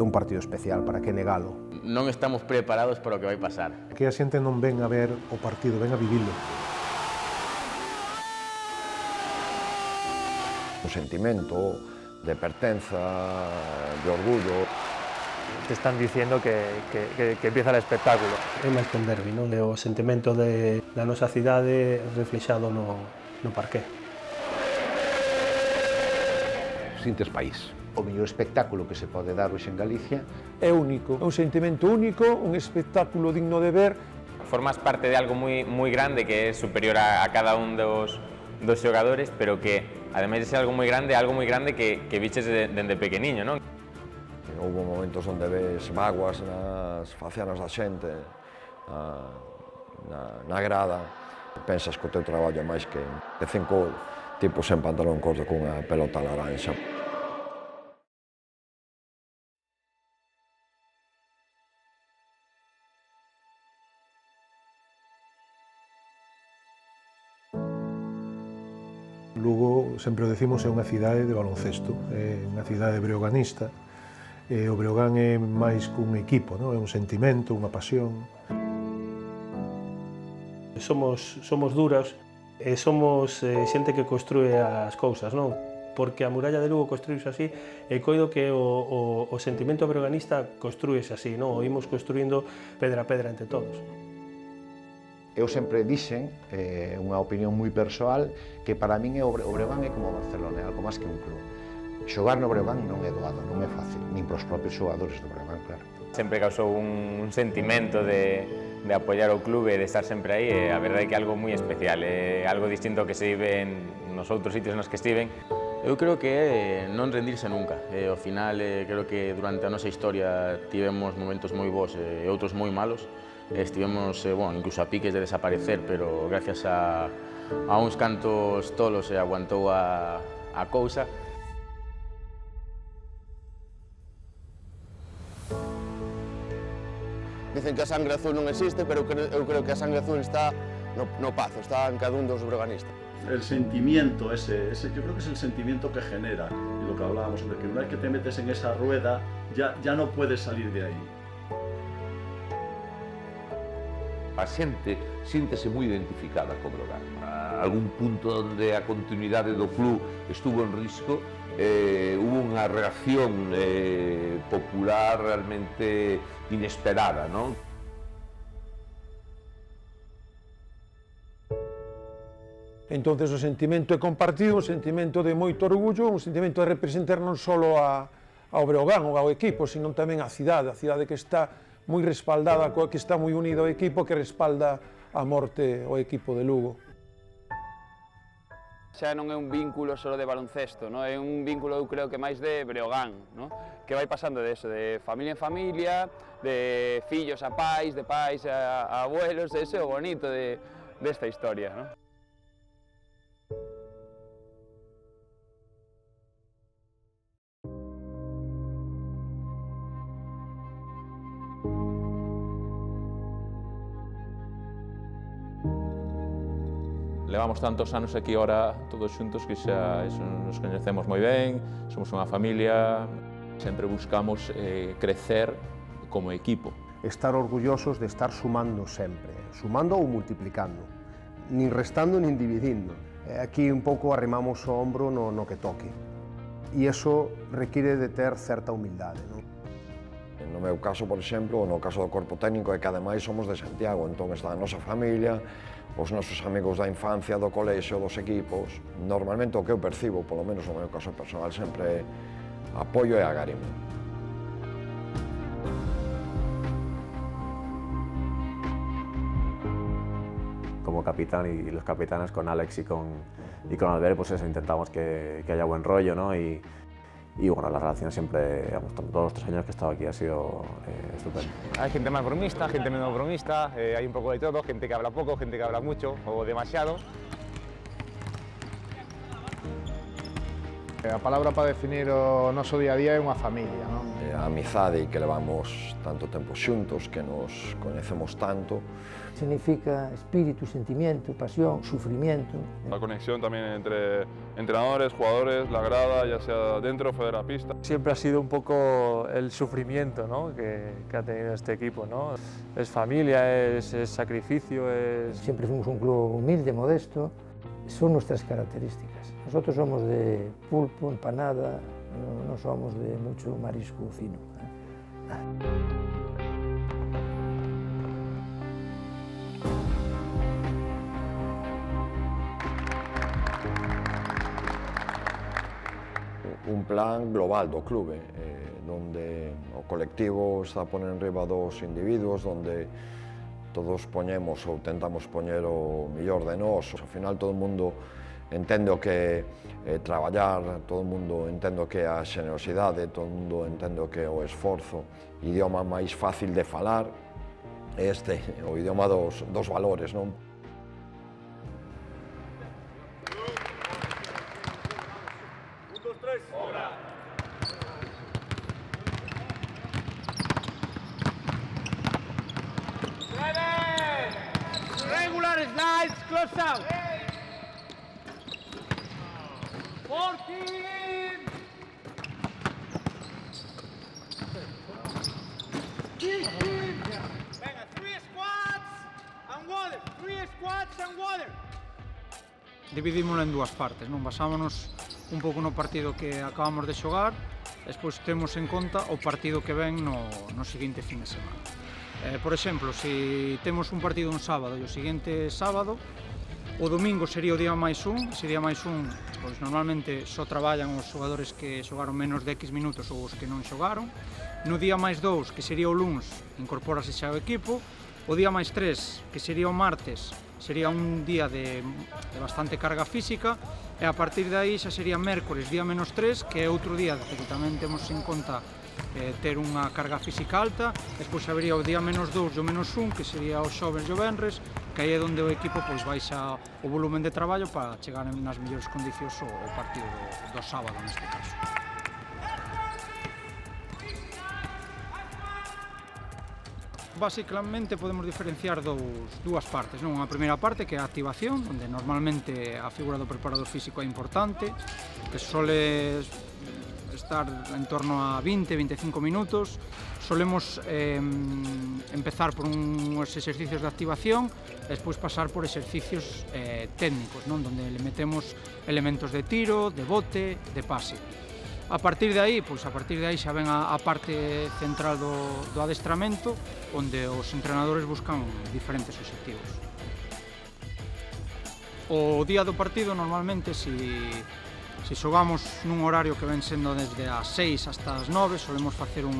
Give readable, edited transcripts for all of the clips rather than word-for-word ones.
un partido especial, para que negalo. Non estamos preparados para o que vai pasar. Que a xente non ven a ver o partido, ven a vivilo. Un sentimento de pertenza, de orgullo. Te están diciendo que empieza el espectáculo. É máis que un derbi, non? É o sentimento da nosa cidade reflexado no parqué. Sintes país. O mellor espectáculo que se pode dar hoxe en Galicia é único, é un sentimento único, un espectáculo digno de ver. Formas parte de algo moi grande que é superior a cada un dos xogadores, pero que, ademais de ser algo moi grande que viches dende pequeniño, non? Houve momentos onde ves mágoas nas facianas da xente, na grada. Pensas que o teu traballo é máis que 5 tipos en pantalón corto cunha pelota laranxa. Lugo, sempre o decimos, é unha cidade de baloncesto, é unha cidade breoganista. O Breogán é máis que un equipo, non? É un sentimento, unha pasión. Somos duros e somos xente que construe as cousas, non? Porque a muralla de Lugo construíse así e coido que o sentimento breoganista construíse así, non? O imos construindo pedra a pedra entre todos. Eu sempre dixen, unha opinión moi persoal, que para min o Breogán é como Barcelona, é algo máis que un club. Xogar no Breogán non é doado, non é fácil, nin para os propios xogadores do Breogán, claro. Sempre causou un sentimento de apoiar o clube e de estar sempre aí, e a verdade é que é algo moi especial, é algo distinto ao que se vive nos outros sitios nos que estiven. Eu creo que é non rendirse nunca, ao final creo que durante a nosa historia tivemos momentos moi bons e outros moi malos, estivemos incluso a piques de desaparecer, pero gracias a uns cantos tolos aguantou a cousa. Dicen que a sangre azul non existe, pero eu creo que a sangre azul está no Pazo, está en cada un dos breoganistas. El sentimiento ese, yo creo que es el sentimiento que genera, y lo que hablábamos, de que una vez que te metes en esa rueda, ya no puedes salir de aí. A xente síntese moi identificada co Breogán. A algún punto onde a continuidade do club estuvo en risco, hubo unha reacción popular realmente inesperada, non? Entonces o sentimento é compartido, un sentimento de moito orgullo, un sentimento de representar non só ao Breogán ou ao equipo, sino tamén a cidade que está moi respaldada, que está moi unido ao equipo, que respalda a morte ao equipo de Lugo. Xa non é un vínculo só de baloncesto, non? É un vínculo, eu creo que máis de Breogán, non? Que vai pasando de eso, de familia en familia, de fillos a pais, de pais a abuelos, ese é o bonito desta historia, non? Levamos tantos anos aquí ahora todos xuntos que xa nos coñecemos moi ben, somos unha familia, sempre buscamos crecer como equipo. Estar orgullosos de estar sumando sempre, sumando ou multiplicando, nin restando nin dividindo. Aquí un pouco arrimamos o ombro no que toque. E iso require de ter certa humildade, non? No meu caso, por exemplo, no caso do corpo técnico, é que ademais somos de Santiago, entón está a nosa familia, os nosos amigos da infancia, do colexio, dos equipos. Normalmente o que eu percibo, polo menos no meu caso personal, sempre é apoio e agarimo. Como capitán y los capitanes con Alex y con Albert, pues eso, intentamos que haya buen rollo, ¿no? Y bueno, la relación siempre, digamos, todos los 3 años que he estado aquí ha sido estupendo. Hay gente más bromista, gente menos bromista, hay un poco de todo, gente que habla poco, gente que habla mucho o demasiado. A palabra para definir o noso día a día é unha familia, non? A amizade que levamos tanto tempo xuntos, que nos coñecemos tanto. Significa espíritu, sentimiento, pasión, sufrimiento. La conexión también entre entrenadores, jugadores, la grada, ya sea dentro o fuera de la pista. Siempre ha sido un poco el sufrimiento, ¿no?, que ha tenido este equipo, ¿no? Es familia, es sacrificio, es... Siempre fuimos un club humilde, modesto. Son nuestras características. Nosotros somos de pulpo, empanada, no somos de mucho marisco fino. Un plan global do clube, donde o colectivo está a poner en riba dos individuos, donde todos poñemos ou tentamos poñer o millor de nós. Ao final todo o mundo entende o que é traballar, todo o mundo entende o que é a xenerosidade, todo o mundo entende o que é o esforzo. O idioma máis fácil de falar é este, o idioma dos valores, non? Regular slides, close out. 14. Venga, 3 squats and water. 3 squats and water. Dividímoslo en dúas partes, non? Basámonos un pouco no partido que acabamos de xogar, despois temos en conta o partido que ven no seguinte fin de semana. Por exemplo, se temos un partido un sábado e o seguinte sábado, o domingo sería o día máis un, ese día máis un, pois normalmente só traballan os xogadores que xogaron menos de X minutos ou os que non xogaron. No día máis 2, que sería o luns, incorpórase xa o equipo. O día máis 3, que sería o martes, sería un día de bastante carga física, e a partir de aí xa sería mércores, día menos 3, que é outro día que tamén temos en conta ter unha carga física alta. Despois habería o día menos 2 e o menos 1, que sería o xoves e o venres, que aí é onde o equipo pois baixa o volumen de traballo para chegar nas mellores condicións ao partido do sábado neste caso. Basicamente podemos diferenciar dúas partes, non? Unha primeira parte que é a activación, onde normalmente a figura do preparador físico é importante, que sole estar en torno a 20-25 minutos. Solemos empezar por uns exercicios de activación e despois pasar por exercicios técnicos, non? Donde le metemos elementos de tiro, de bote, de pase. A partir de aí xa ven a parte central do adestramento, onde os entrenadores buscan diferentes obxectivos. O día do partido normalmente, se xogamos nun horario que ven sendo desde as 6 hasta as 9, solemos facer un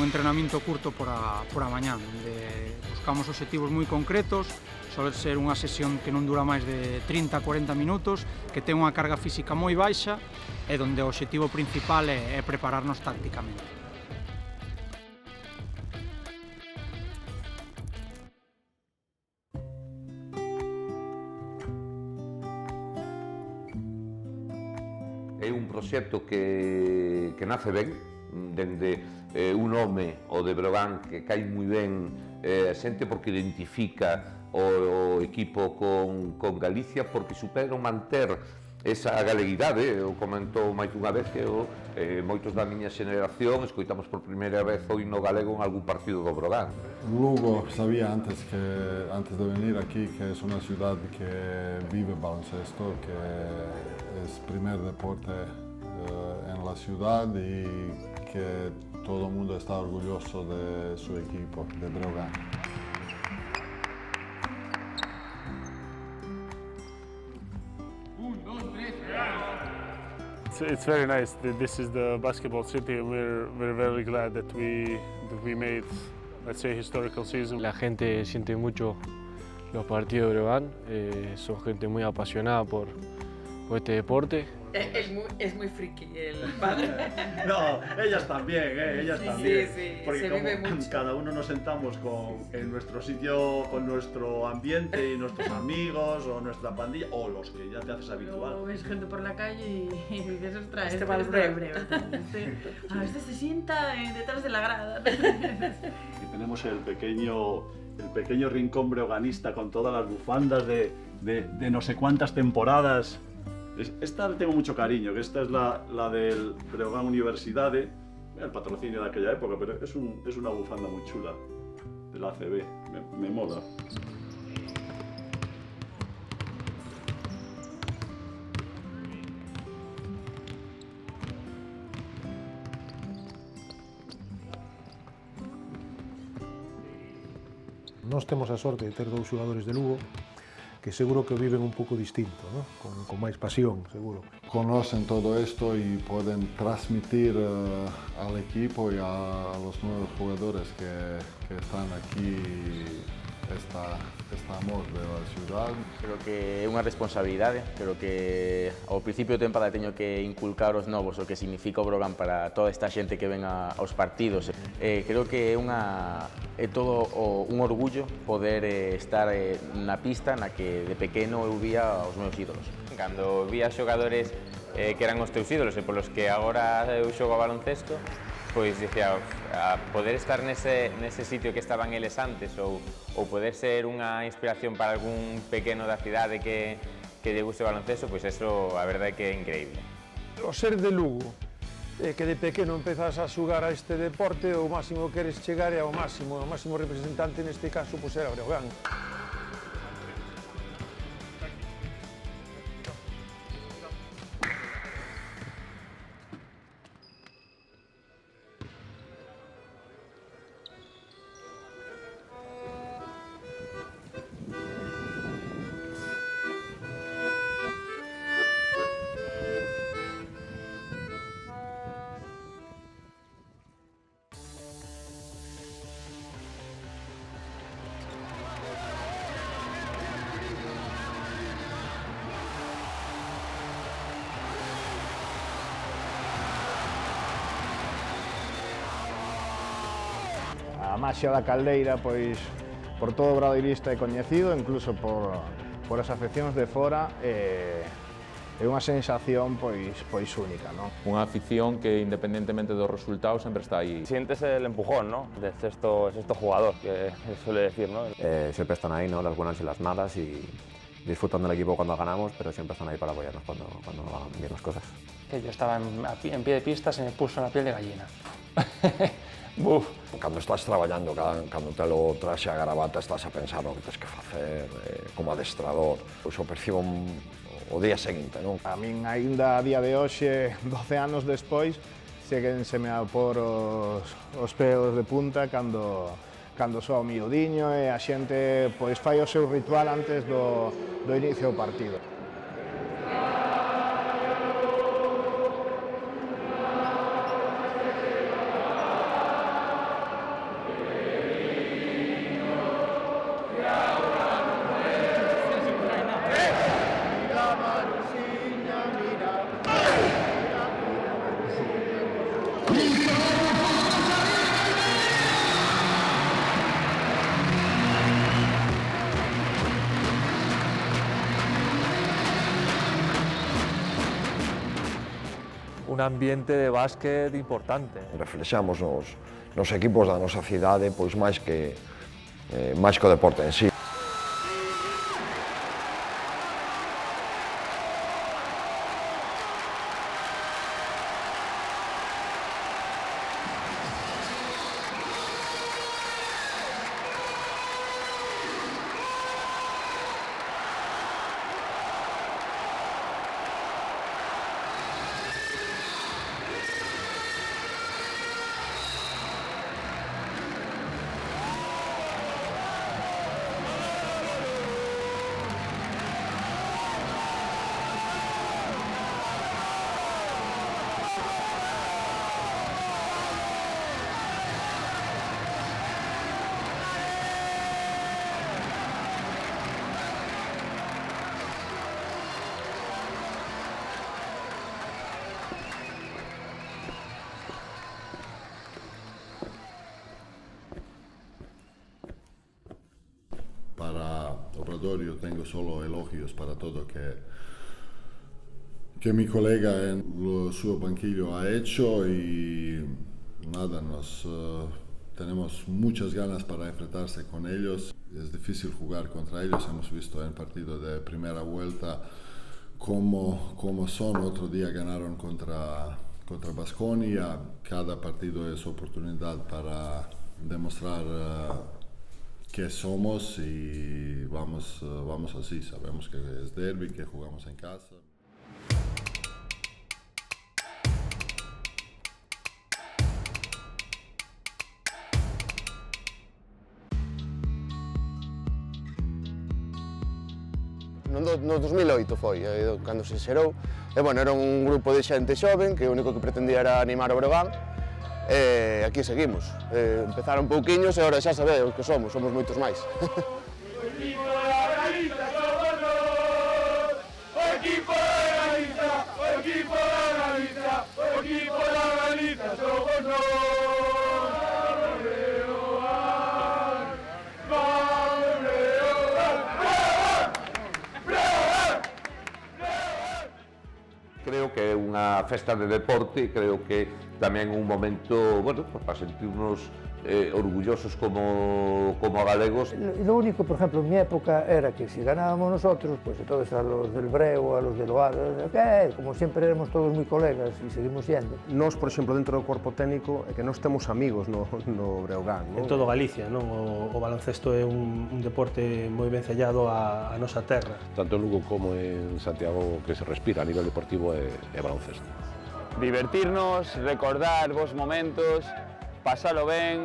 entrenamento curto por a mañán, onde buscamos obxectivos moi concretos. Soler ser unha sesión que non dura máis de 30-40 minutos, que ten unha carga física moi baixa e onde o obxectivo principal é prepararnos tácticamente. É un proxecto que nace ben, dende un home, o de Breogán, que cai moi ben a xente porque identifica o equipo con Galicia, porque supero manter esa galeguidade. Eu comento máis dunha vez que moitos da miña xeneración escoitamos por primeira vez o himno galego en algún partido do Breogán. Lugo sabía antes de venir aquí que es una ciudad que vive baloncesto, que es primer deporte en la ciudad y que todo el mundo está orgulloso de su equipo, de Breogán. It's very nice. This is the basketball city. We're very glad that we made, let's say, historical season. La gente siente mucho los partidos de Breogán. Son gente muy apasionada por este deporte Es muy friki el padre. No, ellas también, ellas también. Sí, porque se como vive mucho. cada uno nos sentamos en nuestro sitio, con nuestro ambiente y nuestros amigos o nuestra pandilla, o los que ya te haces habitual. Luego ves gente por la calle y dices, ostras, Este va al breve. Este se sienta detrás de la grada. Y tenemos el pequeño rincón breoganista con todas las bufandas de no sé cuántas temporadas. Esta le tengo mucho cariño, que esta es la del Breogán Universidade, el patrocinio de aquella época, pero es una bufanda muy chula de la ACB, me mola. Nós temos a sorte de ter dous xogadores de Lugo que seguro que o viven un pouco distinto, ¿no? con máis pasión, seguro. Conocen todo esto y pueden transmitir al equipo y a los nuevos jugadores que están aquí este amor de la ciudad. Creo que é unha responsabilidade, creo que ao principio do temporada teño que inculcar aos novos o que significa o Brogan para toda esta xente que ven aos partidos. Creo que é todo un orgullo poder estar na pista na que de pequeno eu vía os meus ídolos. Cando vía xogadores que eran os teus ídolos e polos que agora eu xogo a baloncesto, pois dicía, a poder estar nese sitio que estaban eles antes ou poder ser unha inspiración para algún pequeno da cidade que lle guste o baloncesto, pois eso a verdade é que é increíble. O ser de Lugo, que de pequeno empezas a xugar a este deporte, o máximo que queres chegar é ao máximo representante neste caso pois era Breogán. A maxia da caldeira, pois, por todo o bradoirista é coñecido, incluso por as afeccións de fora, é unha sensación pois única, non? Unha afición que independentemente dos resultados sempre está aí. Sientes el empujón, ¿no? Del sexto jugador, que suele decir, ¿no? Siempre están ahí, ¿no? Las buenas y las malas y disfrutan del equipo cuando ganamos, pero siempre están ahí para apoyarnos cuando van bien las cosas. Yo estaba en pie de pista, se me puso la piel de gallina. Buf. Cando estás traballando, cando te lo traxe a gravata, estás a pensar no que tens que facer como adestrador. Pois o percibo o día seguinte, non? A min, aínda a día de hoxe, 12 anos despois, séguenseme a por os peos de punta cando só o miudiño e a xente pois fai o seu ritual antes do inicio do partido. Un ambiente de básquet importante. Reflexamos nos equipos da nosa cidade, pois máis que o deporte en sí. Obradoiro tengo solo elogios para todo que mi colega en su banquillo ha hecho y nada, tenemos muchas ganas para enfrentarse con ellos. Es difícil jugar contra ellos, hemos visto en el partido de primera vuelta cómo son. Otro día ganaron contra Baskonia. Cada partido es oportunidad para demostrar qué somos y vamos así. Sabemos que es derbi, que jugamos en casa. No 2008 foi, cando se xerou. Bueno, era un grupo de xente xoven que o único que pretendía era animar o Breogán. Aquí seguimos. Empezaron pouquiños e agora xa sabedes que somos moitos máis. Creo que é unha festa de deporte, creo que tamén un momento, bueno, para sentirnos orgullosos como galegos. Lo único, por ejemplo, en mi época era que si ganábamos nosotros, pues entonces a los del Breo, a los del Loar, como siempre éramos todos moi colegas e seguimos siendo. Nós, por exemplo, dentro do corpo técnico, é que nós temos amigos no Breogán. En todo Galicia, non? O baloncesto é un deporte moi ben sellado a nosa terra. Tanto en Lugo como en Santiago que se respira a nivel deportivo é baloncesto. Divertirnos, recordar bons momentos, pasalo ben,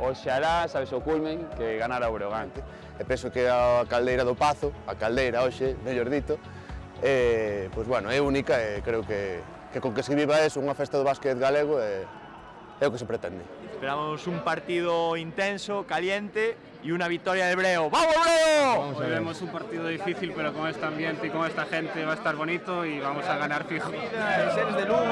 oxalá, sabes, o culmen, que ganara o Breogán. Penso que a caldeira do Pazo, a caldeira hoxe, mellor dito, pois, bueno, é única e creo que con que se viva eso, unha festa do básquet galego, é o que se pretende. Esperamos un partido intenso, caliente y una victoria del Breo. ¡Vamos, Breo! Hoy vemos un partido difícil, pero con este ambiente y con esta gente va a estar bonito y vamos a ganar fijo. Si eres de Lugo,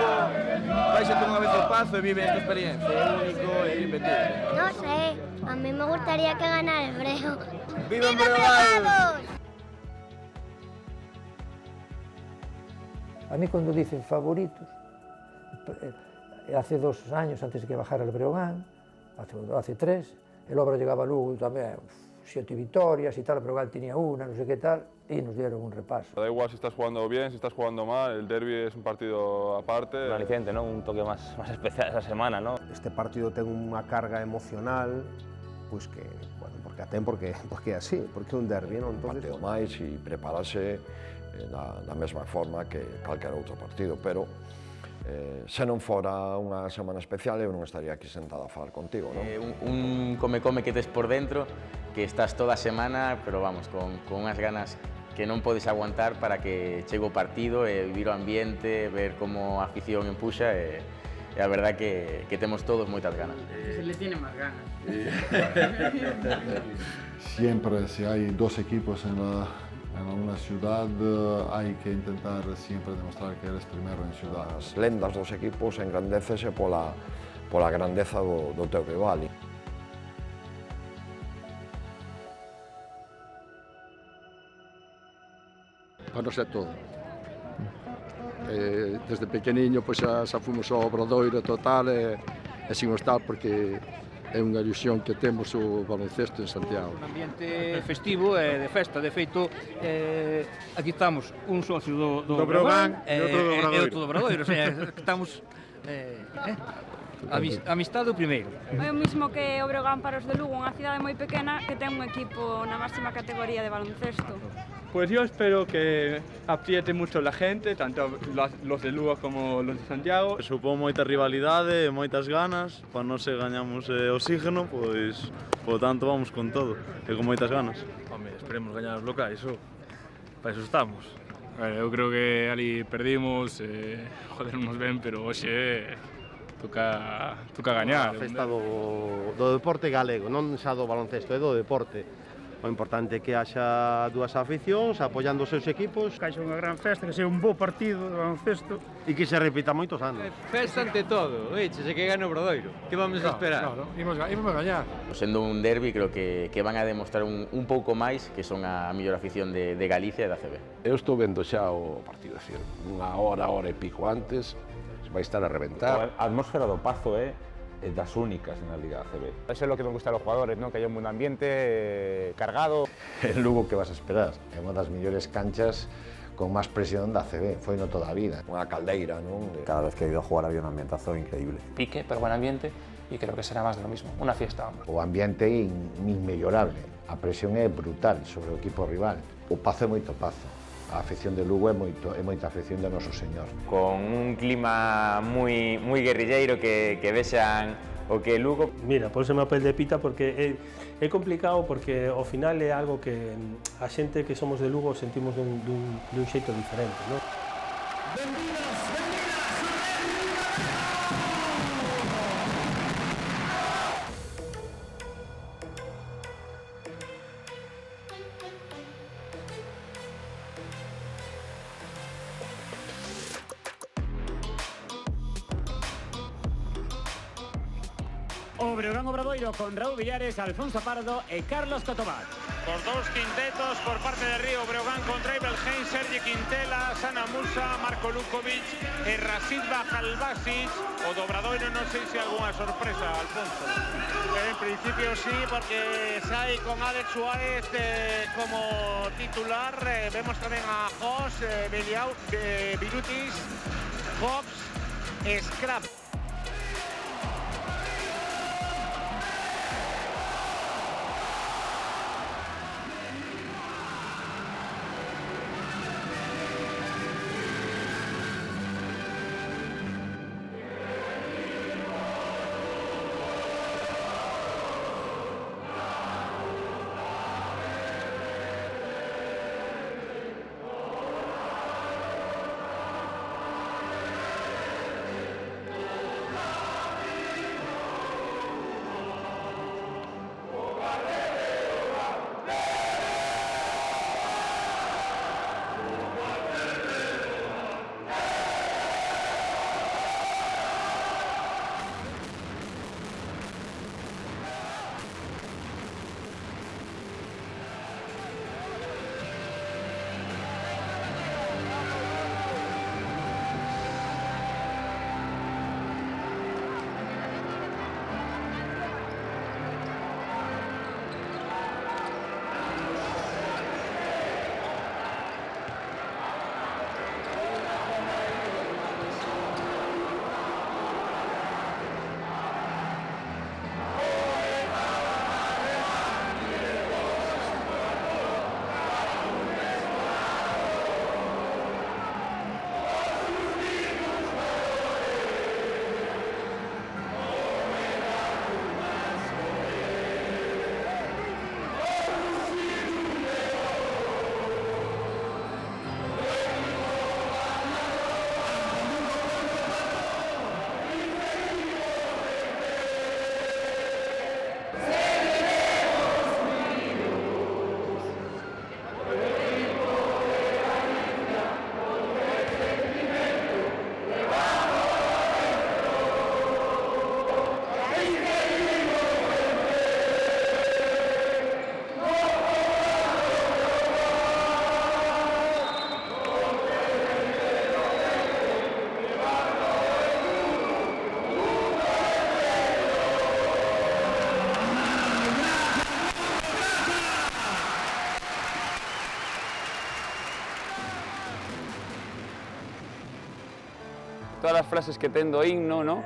vais a tomar una vez el Pazo y vive esta experiencia. Es único e irrepetible. No sé, a mí me gustaría que ganara el Breo. ¡Viva el Breogán! A mí cuando dicen favoritos, hace 2 años antes de que bajara el Breogán, hace 3, el Obra llegaba a Lugo también, 7 victorias y tal, el Breogán tenía una, no sé qué tal, y nos dieron un repaso. Da igual si estás jugando bien, si estás jugando mal, el derbi es un partido aparte. Un aliciente, ¿no? Un toque más especial esa semana, ¿no? Este partido ten unha carga emocional, pois que, bueno, porque é así, porque é un derbi, non? Un partido máis e prepararse da mesma forma que calquera outro partido, pero se non fora unha semana especial eu non estaría aquí sentado a falar contigo, non? Un come que tes por dentro, que estás toda a semana, pero vamos, con unhas ganas que non podes aguantar para que chegue o partido e vivir o ambiente, ver como a afición empuxa e a verdad que temos todos moitas ganas. Se le tiene máis ganas. Siempre, si hay 2 equipos en una ciudad, hay que intentar siempre demostrar que eres primero en ciudad. As lendas dos equipos engrandécese pola grandeza do teu rival. Para nos é todo. Desde pequeniño pois xa fomos ao Obradoiro total e sin estar porque é unha ilusión que temos o baloncesto en Santiago. Un ambiente festivo e de festa, de feito, aquí estamos un socio do Breogán e outro do Obradoiro, o sea, estamos amistade o primeiro. É o mismo que o Breogán para os de Lugo, unha cidade moi pequena que ten un equipo na máxima categoría de baloncesto. Pues yo espero que apriete mucho la gente, tanto los de Lugo como los de Santiago. Supón moita rivalidade, moitas ganas, para non se gañamos oxígeno, pois, por tanto, vamos con todo, e con moitas ganas. Home, esperemos gañar os locais, para eso estamos. Eu creo que ali perdimos, jodernos ben, pero hoxe toca gañar. A festa do deporte galego, non xa do baloncesto, é do deporte. O importante é que haxa dúas aficións apoiando os seus equipos. Que haxa unha gran festa, que sea un bo partido de baloncesto. E que se repita moitos anos. Festa ante todo, oiche, se que gana o Obradoiro. Que vamos a esperar? Claro, imos a gañar. Sendo un derbi, creo que van a demostrar un pouco máis que son a mellor afición de Galicia e da CB. Eu estou vendo xa o partido, é dicir, unha hora e pico antes, vai estar a reventar. A atmósfera do Pazo é das únicas na Liga ACB. Eso es lo que me gusta a los jugadores, ¿no? Que haya un buen ambiente cargado. En Lugo, que vas a esperar? É unha das mellores canchas con máis presión da ACB, foi no toda a vida. Unha caldeira, non? Cada vez que he ido a jugar había un ambientazo increíble. Pique, pero buen ambiente, y creo que será más de lo mismo, una fiesta. O ambiente é inmellorable, a presión é brutal sobre o equipo rival. O Pazo é moito Pazo. A afición de Lugo é moita afición de Noso Señor. Con un clima moi guerrilleiro que vexan o que Lugo. Mira, por ese papel de pita porque é complicado porque ao final é algo que a xente que somos de Lugo sentimos dun xeito diferente, non? O Breogán Obradoiro con Raúl Villares, Alfonso Pardo e Carlos Cotobad. Os dous quintetos por parte de Río Breogán con Treibelheim, Sergi Quintela, Sana Musa, Marco Lukovic e Rashid Bajalbasic. O do Obradoiro non sei se algunha sorpresa, Alfonso. En principio sí, porque sai con Alex Suárez como titular. Vemos tamén a Jos, Beliau, Virutis, Hobbs, Scrap. Todas as frases que ten do himno, ¿no?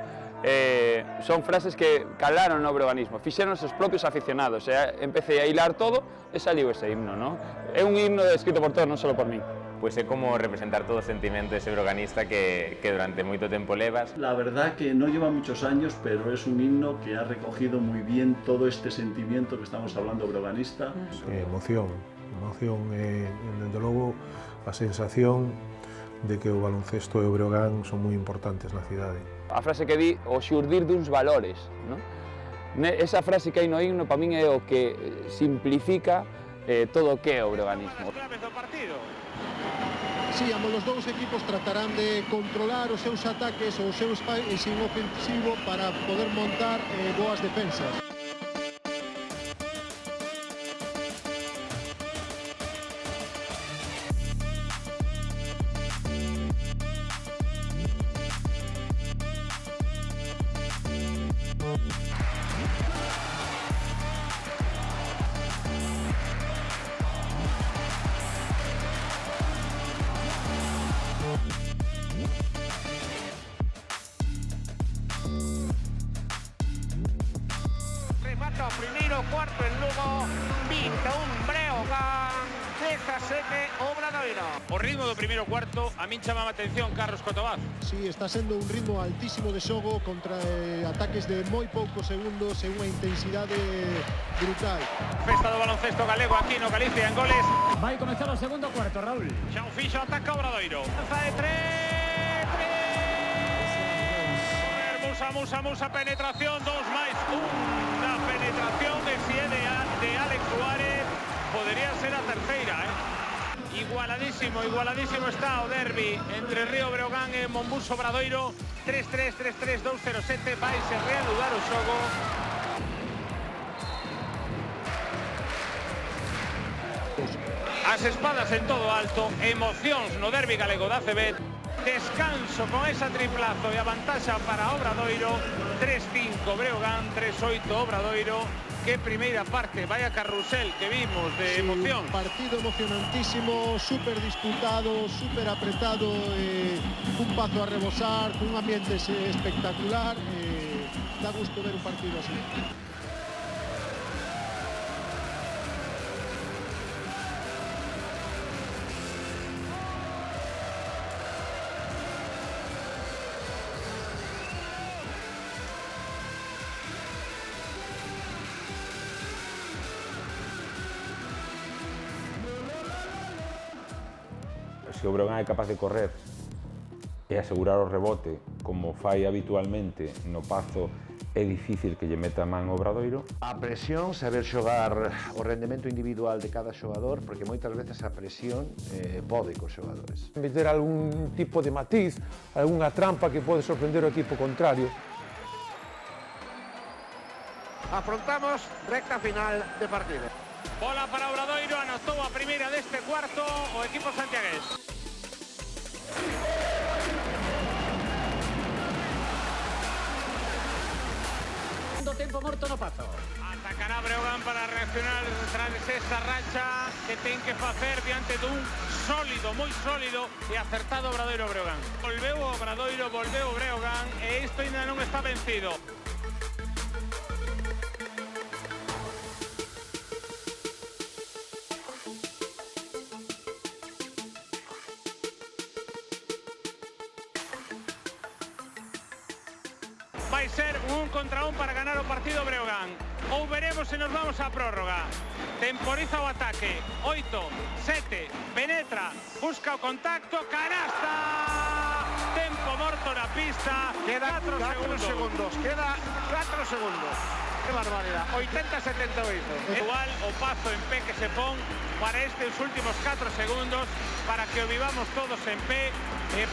Son frases que calaron no breoganismo, fixeron os propios aficionados, empecé a hilar todo e saliu ese himno, ¿no? É un himno escrito por todos, non só por min. Pois é como representar todo o sentimento ese breoganista que durante moito tempo levas. La verdad que no lleva muchos años, pero es un himno que ha recogido muy bien todo este sentimiento que estamos hablando breoganista. Emoción, desde logo a sensación de que o baloncesto e o Breogán son moi importantes na cidade. A frase que di, o xurdir duns valores, ¿no? Esa frase que hai no himno para min é o que simplifica todo o que é o breoganismo. Claves do partido. Sí, ambos os dous equipos tratarán de controlar os seus ataques ou o seu spacing ofensivo para poder montar boas defensas. Primeiro cuarto en Lugo, 21 Breogán, 17 Obradoiro. O ritmo do primeiro cuarto a min chamaba a atención Carlos Cotobaz. Sí, está sendo un ritmo altísimo de xogo contra ataques de moi poucos segundos e unha intensidade brutal. Festa do baloncesto galego aquí no Galicia en goles. Vai comenzar o segundo cuarto, Raúl. Xa o fixo, ataca Obradoiro. Lanza de tres. Musa, penetración, 2 máis 1. Una penetración de Alex Suárez. Podería ser a terceira, Igualadísimo está o derbi entre Río Breogán e Monbus Obradoiro. 3-3, 3-3, 2-0-7. Vaise reanudar o xogo. As espadas en todo alto, emocións no derbi galego da ACB. Descanso con esa triplazo e a vantaxa para Obradoiro. 3-5 Breogán, 3-8 Obradoiro. Que primeira parte, vaya carrusel que vimos de emoción. Un partido emocionantísimo, súper disputado, súper apretado, un paso a rebosar, un ambiente espectacular. Da gusto ver un partido así. Se o Breogán é capaz de correr e asegurar o rebote como fai habitualmente no Pazo, é difícil que lle meta man ao Obradoiro. A presión, saber xogar o rendemento individual de cada xogador, porque moitas veces a presión pode cos xogadores. Meter algún tipo de matiz, algunha trampa que pode sorprender o equipo contrario. Afrontamos recta final de partido. Bola para Obradoiro, anotou a primeira deste cuarto o equipo santiagués. Tempo morto no Pazo. Atacará Breogán para reaccionar tras esa racha que ten que facer diante dun sólido, moi sólido e acertado Obradoiro Breogán. Volveu o Obradoiro, volveu o Breogán e isto ainda non está vencido. Vai ser un contra un para ganar o partido Breogán. Ou veremos se nos vamos a prórroga. Temporiza o ataque. 8, 7, penetra, busca o contacto, canasta! Tempo morto na pista. Queda 4 segundos. Queda 4 segundos. Que barbaridade. 80-78. Igual o Pazo en pé que se pon para estes últimos 4 segundos, para que o vivamos todos en pé,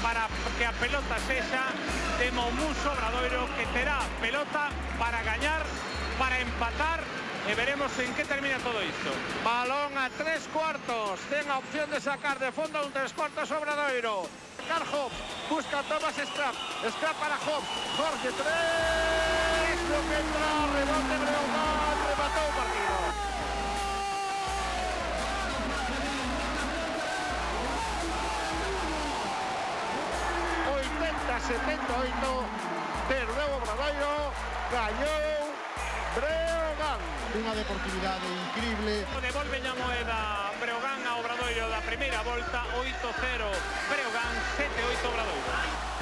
para que a pelota sexa de Monbus Obradoiro, que terá pelota para gañar, para empatar, e veremos en que termina todo isto. Balón a 3 cuartos, ten a opción de sacar de fondo un 3 cuartos Obradoiro. Carl Hobbs, busca Thomas Strap, Strap para Hobbs, Jorge 3, lo que entra, rebote Breogán, remató o partido. 78, perdeu o Obradoiro, gañou Breogán. Unha deportividade increíble. Devolve a moeda Breogán a Obradoiro da primeira volta, 8-0 Breogán, 7-8 Obradoiro.